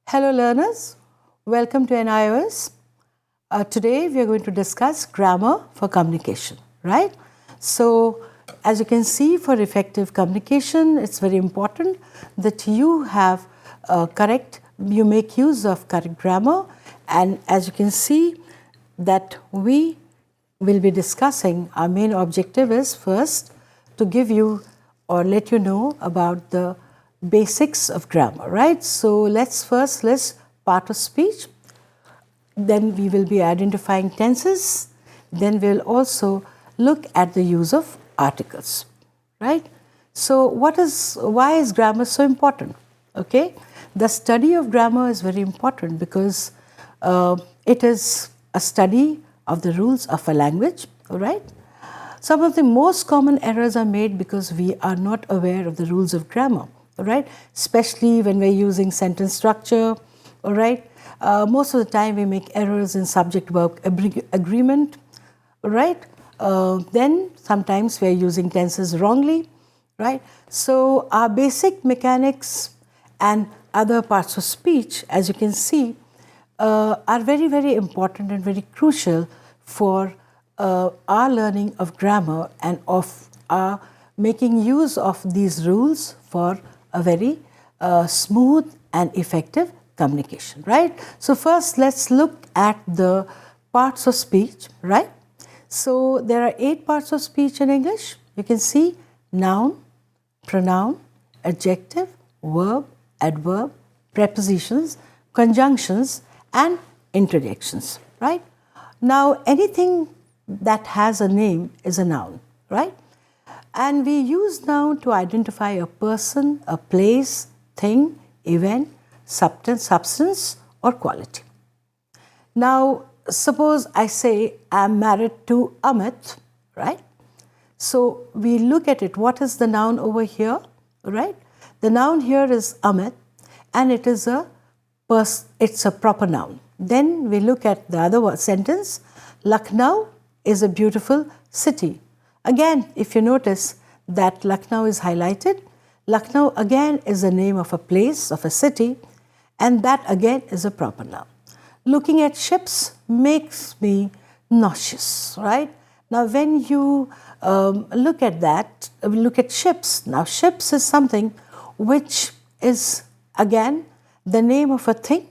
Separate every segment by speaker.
Speaker 1: Hello learners, welcome to NIOS. Today we are going to discuss grammar for communication, right? So as you can see, for effective communication, it's very important that you have you make use of correct grammar, and as you can see that we will be discussing, our main objective is first to give you or let you know about the basics of grammar, right? So let's first list part of speech, then we will be identifying tenses, then we'll also look at the use of articles, right? So why is grammar so important? Okay, the study of grammar is very important because it is a study of the rules of a language, all right? Some of the most common errors are made because we are not aware of the rules of grammar, all right? Especially when we're using sentence structure, all right? Most of the time we make errors in subject-verb agreement, all right? Then sometimes we're using tenses wrongly, right? So our basic mechanics and other parts of speech, as you can see, are very, very important and very crucial for our learning of grammar and of our making use of these rules for a very smooth and effective communication, right? So first let's look at the parts of speech, right? So there are 8 parts of speech in English. You can see noun, pronoun, adjective, verb, adverb, prepositions, conjunctions, and interjections, right? Now anything that has a name is a noun, right? And we use noun to identify a person, a place, thing, event, substance or quality. Now suppose I say I'm married to Amit, right? So we look at it, what is the noun over here, right? The noun here is Amit, and it is it's a proper noun. Then we look at the other sentence, Lucknow is a beautiful city. Again, if you notice that Lucknow is highlighted, Lucknow again is the name of a place, of a city, and that again is a proper noun. Looking at ships makes me nauseous, right? Now when you look at that, look at ships. Now ships is something which is again the name of a thing,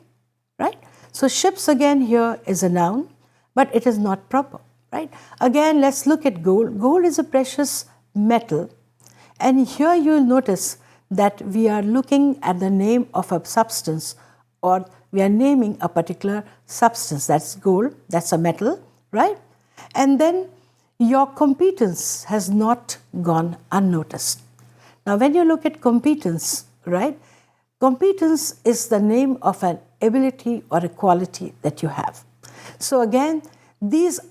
Speaker 1: right? So ships again here is a noun, but it is not proper, right? Again, let's look at gold. Gold is a precious metal, and here you will notice that we are looking at the name of a substance, or we are naming a particular substance. That's gold, that's a metal, right? And then your competence has not gone unnoticed. Now when you look at competence, right, competence is the name of an ability or a quality that you have. So again,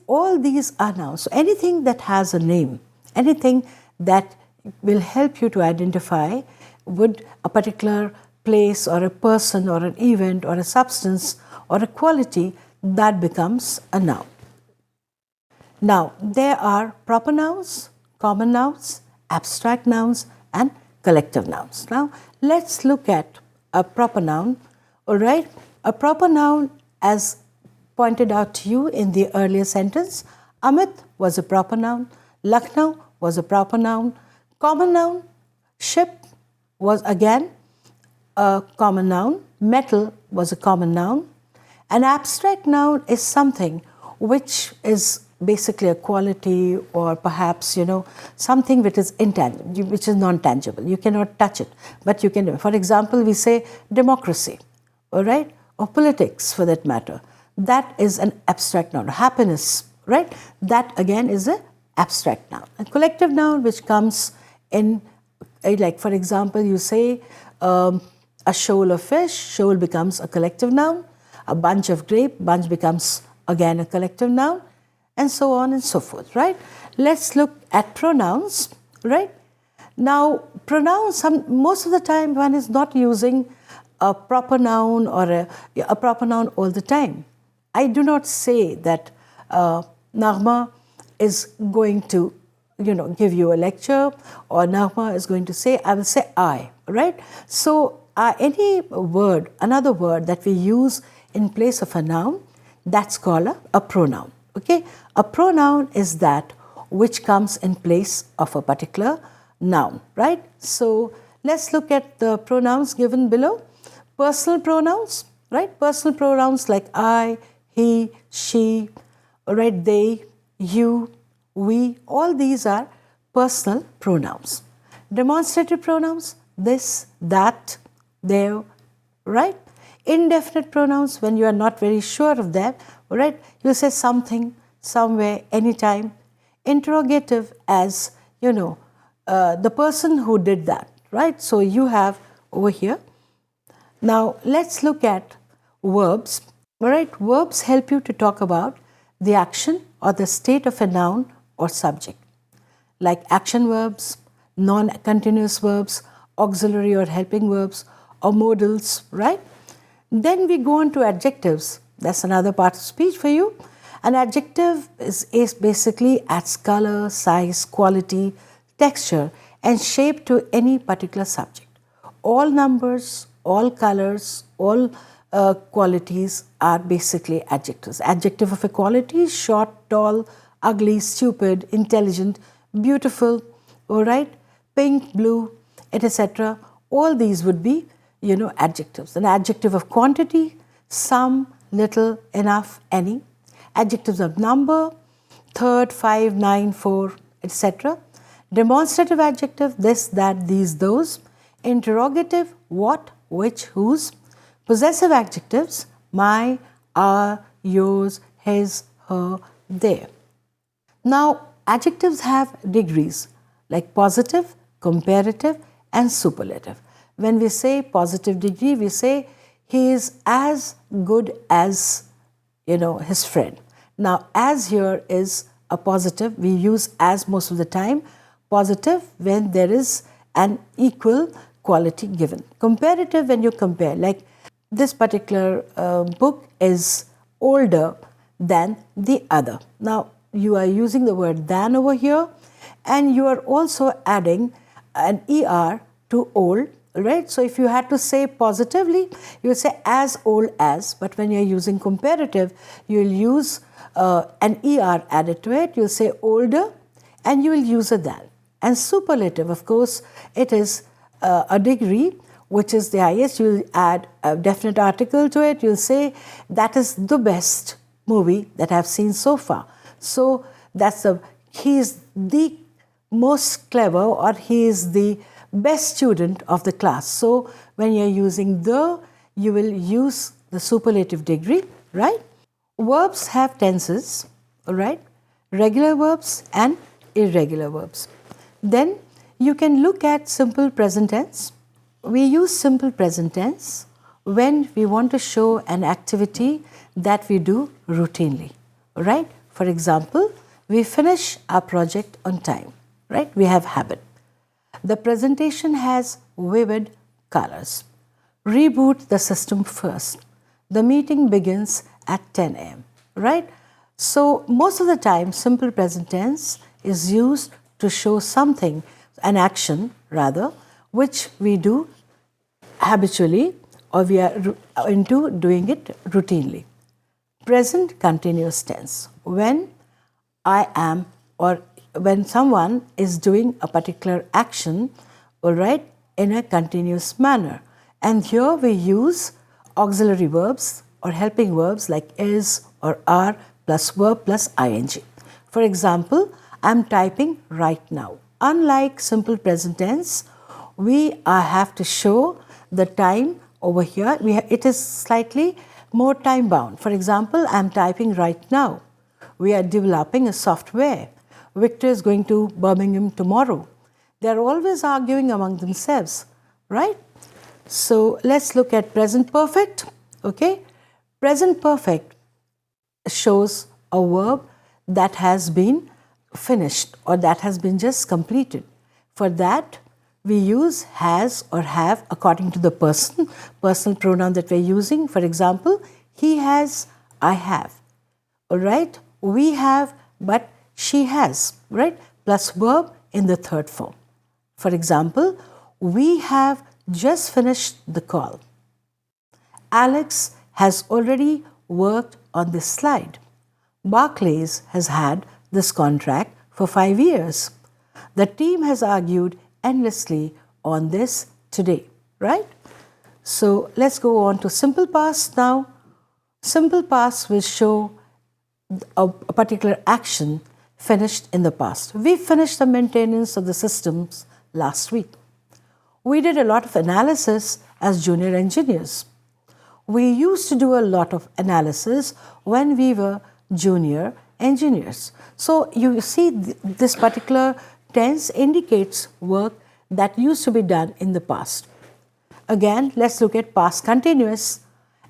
Speaker 1: all these are nouns. So anything that has a name, anything that will help you to identify would a particular place or a person or an event or a substance or a quality, that becomes a noun. Now there are proper nouns, common nouns, abstract nouns, and collective nouns. Now let's look at a proper noun, all right? A proper noun, as pointed out to you in the earlier sentence, Amit was a proper noun, Lucknow was a proper noun, common noun, ship was again a common noun, metal was a common noun. An abstract noun is something which is basically a quality, or perhaps, something which is intangible, which is non-tangible. You cannot touch it, but you can, for example, we say democracy, all right, or politics for that matter. That is an abstract noun. Happiness, right? That again is an abstract noun. A collective noun which comes in, like for example, you say a shoal of fish, shoal becomes a collective noun. A bunch of grape, bunch becomes again a collective noun, and so on and so forth, right? Let's look at pronouns, right? Now pronouns, most of the time one is not using a proper noun or a proper noun all the time. I do not say that Nagma is going to give you a lecture, or Nagma is going to say, I will say I, right? So any word, another word that we use in place of a noun, that's called a pronoun. Okay, a pronoun is that which comes in place of a particular noun, right? So let's look at the pronouns given below. Personal pronouns, right? Personal pronouns like I, he, she, right? They, you, we, all these are personal pronouns. Demonstrative pronouns, this, that, there, right? Indefinite pronouns, when you are not very sure of that, right? You say something, somewhere, anytime. Interrogative as, the person who did that, right? So you have over here. Now let's look at verbs, right? Verbs help you to talk about the action or the state of a noun or subject, like action verbs, non-continuous verbs, auxiliary or helping verbs, or modals, right? Then we go on to adjectives. That's another part of speech for you. An adjective is basically adds color, size, quality, texture, and shape to any particular subject. All numbers, all colors, all qualities are basically adjectives. Adjective of a quality is short, tall, ugly, stupid, intelligent, beautiful, all right, pink, blue, etc. All these would be, adjectives. An adjective of quantity, some, little, enough, any. Adjectives of number, third, 5, 9, 4, etc. Demonstrative adjective, this, that, these, those. Interrogative, what, which, whose. Possessive adjectives, my, our, yours, his, her, their. Now, adjectives have degrees like positive, comparative, and superlative. When we say positive degree, we say he is as good as, his friend. Now, as here is a positive. We use as most of the time. Positive when there is an equal quality given. Comparative when you compare, like this particular book is older than the other. Now, you are using the word than over here, and you are also adding an ER to old, right? So if you had to say positively, you will say as old as, but when you're using comparative, you'll use an ER added to it, you'll say older, and you will use a than. And superlative, of course, it is a degree which is the highest. You'll add a definite article to it, you'll say that is the best movie that I've seen so far. So that's he is the most clever, or he is the best student of the class. So when you're using the, you will use the superlative degree, right? Verbs have tenses, right? Regular verbs and irregular verbs. Then you can look at simple present tense. We use simple present tense when we want to show an activity that we do routinely, right? For example, we finish our project on time, right? We have habit. The presentation has vivid colors. Reboot the system first. The meeting begins at 10 a.m., right? So most of the time, simple present tense is used to show something, an action rather, which we do habitually, or we are into doing it routinely. Present continuous tense, when I am, or when someone is doing a particular action, all right, in a continuous manner. And here we use auxiliary verbs or helping verbs like is or are plus verb plus ing. For example, I'm typing right now. Unlike simple present tense, we have to show the time over here. It is slightly more time bound. For example, I'm typing right now. We are developing a software. Victor is going to Birmingham tomorrow. They are always arguing among themselves, right? So let's look at present perfect, okay? Present perfect shows a verb that has been finished or that has been just completed. For that, we use has or have according to the personal pronoun that we're using. For example, he has, I have, all right? We have, but she has, right? Plus verb in the third form. For example, we have just finished the call. Alex has already worked on this slide. Barclays has had this contract for 5 years. The team has argued endlessly on this today, right? So let's go on to simple past now. Simple past will show a particular action finished in the past. We finished the maintenance of the systems last week. We did a lot of analysis as junior engineers. We used to do a lot of analysis when we were junior engineers. So you see this particular tense indicates work that used to be done in the past. Again, let's look at past continuous,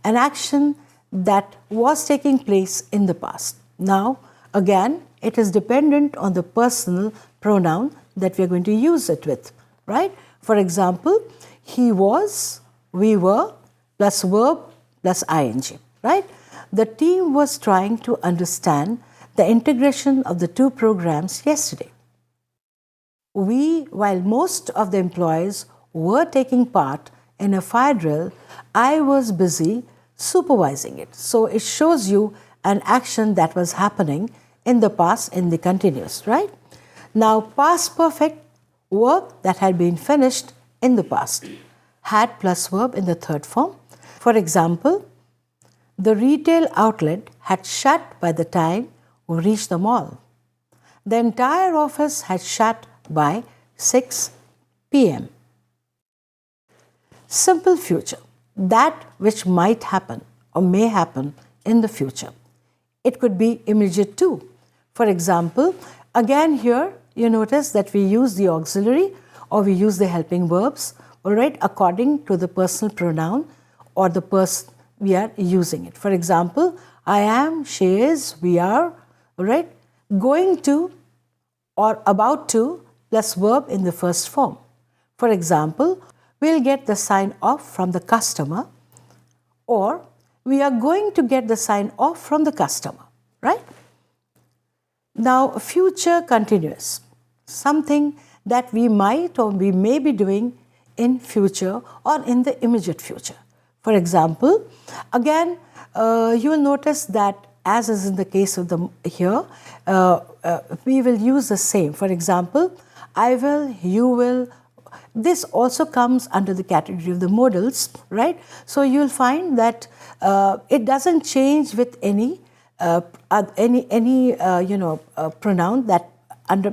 Speaker 1: an action that was taking place in the past. Now, again, it is dependent on the personal pronoun that we are going to use it with, right? For example, he was, we were, plus verb plus ing, right? The team was trying to understand the integration of the two programs yesterday. While most of the employees were taking part in a fire drill, I was busy supervising it. So it shows you an action that was happening in the past in the continuous, right? Now, past perfect, work that had been finished in the past, had plus verb in the third form. For example, the retail outlet had shut by the time we reached the mall. The entire office had shut by 6 p.m. Simple future, that which might happen or may happen in the future. It could be immediate too. For example, again here you notice that we use the auxiliary or we use the helping verbs, all right, according to the personal pronoun or the person we are using it. For example, I am, she is, we are, all right, going to or about to plus verb in the first form. For example, we'll get the sign off from the customer, or we are going to get the sign off from the customer, right? Now, future continuous, something that we might or we may be doing in future or in the immediate future. For example, again, you will notice that as is in the case of the here, we will use the same. For example, I will, you will. This also comes under the category of the modals, right? So you will find that it doesn't change with any pronoun that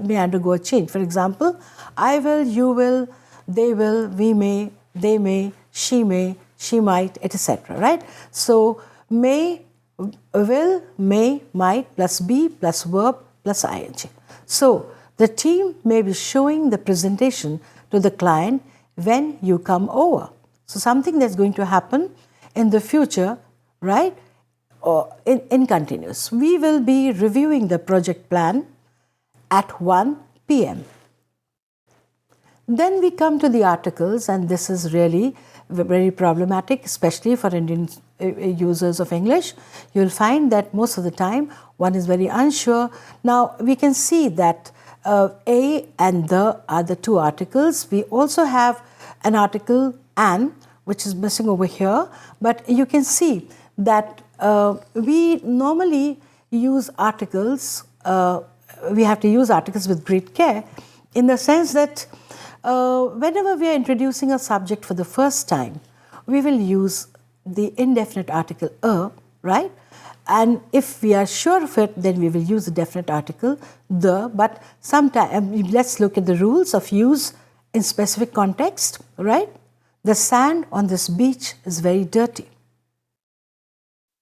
Speaker 1: may undergo a change. For example, I will, you will, they will, we may, they may, she might, etc. Right? So may, will, may, might plus be plus verb plus ing. So the team may be showing the presentation to the client when you come over. So something that's going to happen in the future, right? Or in continuous. We will be reviewing the project plan at 1 p.m. Then we come to the articles, and this is really very problematic, especially for Indian users of English. You'll find that most of the time one is very unsure. Now we can see that a and the are the two articles. We also have an article an, which is missing over here, but you can see that we normally use articles, we have to use articles with great care, in the sense that whenever we are introducing a subject for the first time, we will use the indefinite article a, right? And if we are sure of it, then we will use the definite article the, but sometimes, let's look at the rules of use in specific context, right? The sand on this beach is very dirty.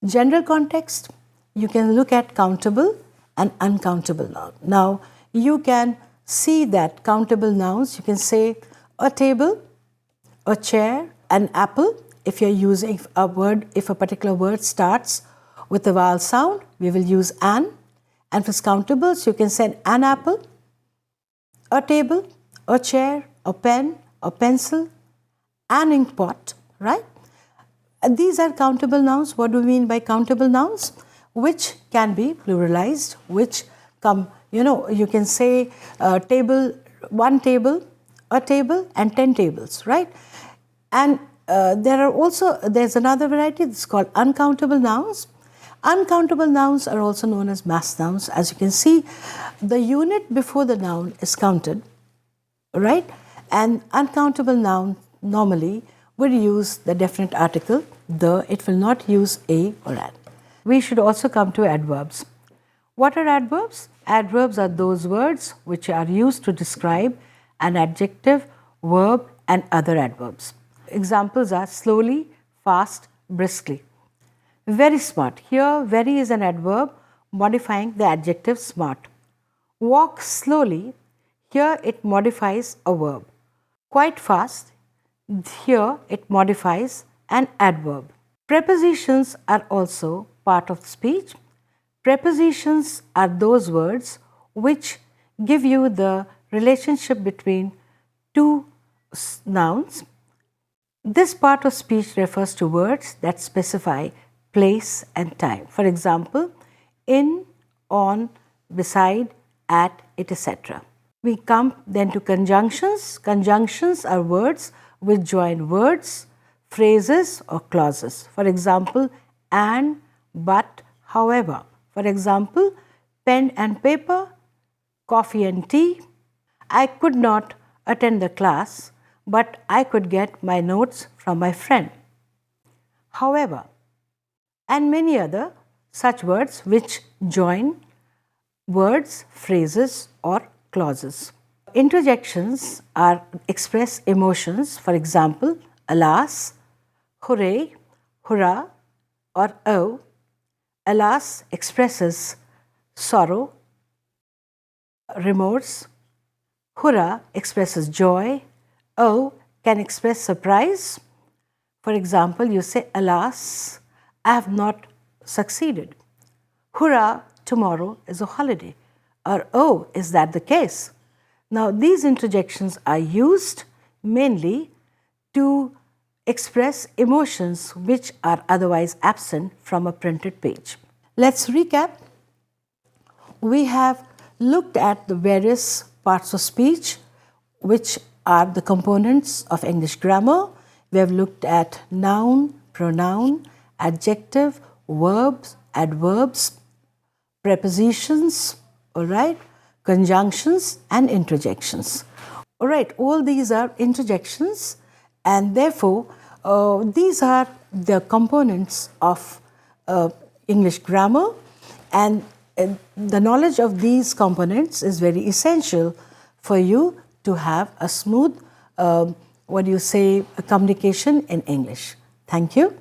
Speaker 1: General context, you can look at countable and uncountable noun. Now, you can see that countable nouns, you can say a table, a chair, an apple. If you're using a word, if a particular word starts with a vowel sound, we will use an. And for countables, you can say an apple, a table, a chair, a pen, a pencil, an ink pot, right? And these are countable nouns. What do we mean by countable nouns? Which can be pluralized, which come, you can say table, one table, a table, and 10 tables, right? And there's another variety, it's called uncountable nouns. Uncountable nouns are also known as mass nouns. As you can see, the unit before the noun is counted, right? And uncountable noun normally would use the definite article, the, it will not use a or an. We should also come to adverbs. What are adverbs? Adverbs are those words which are used to describe an adjective, verb, and other adverbs. Examples are slowly, fast, briskly. Very smart. Here, very is an adverb modifying the adjective smart. Walk slowly. Here, it modifies a verb. Quite fast. Here, it modifies an adverb. Prepositions are also part of speech. Prepositions are those words which give you the relationship between two nouns. This part of speech refers to words that specify place and time. For example, in, on, beside, at, it, etc. We come then to conjunctions. Conjunctions are words which join words, phrases or clauses. For example, and, but, however. For example, pen and paper, coffee and tea. I could not attend the class, but I could get my notes from my friend. However, and many other such words which join words, phrases or clauses. Interjections are express emotions. For example, alas, hooray, hurrah or oh. Alas expresses sorrow, remorse. Hurrah expresses joy. Oh can express surprise. For example, you say, alas, I have not succeeded. Hurrah, tomorrow is a holiday. Or, oh, is that the case? Now, these interjections are used mainly to express emotions which are otherwise absent from a printed page. Let's recap. We have looked at the various parts of speech which are the components of English grammar. We have looked at noun, pronoun, adjective, verbs, adverbs, prepositions, all right, conjunctions and interjections. All right, all these are interjections and therefore these are the components of English grammar, and the knowledge of these components is very essential for you to have a smooth, communication in English. Thank you.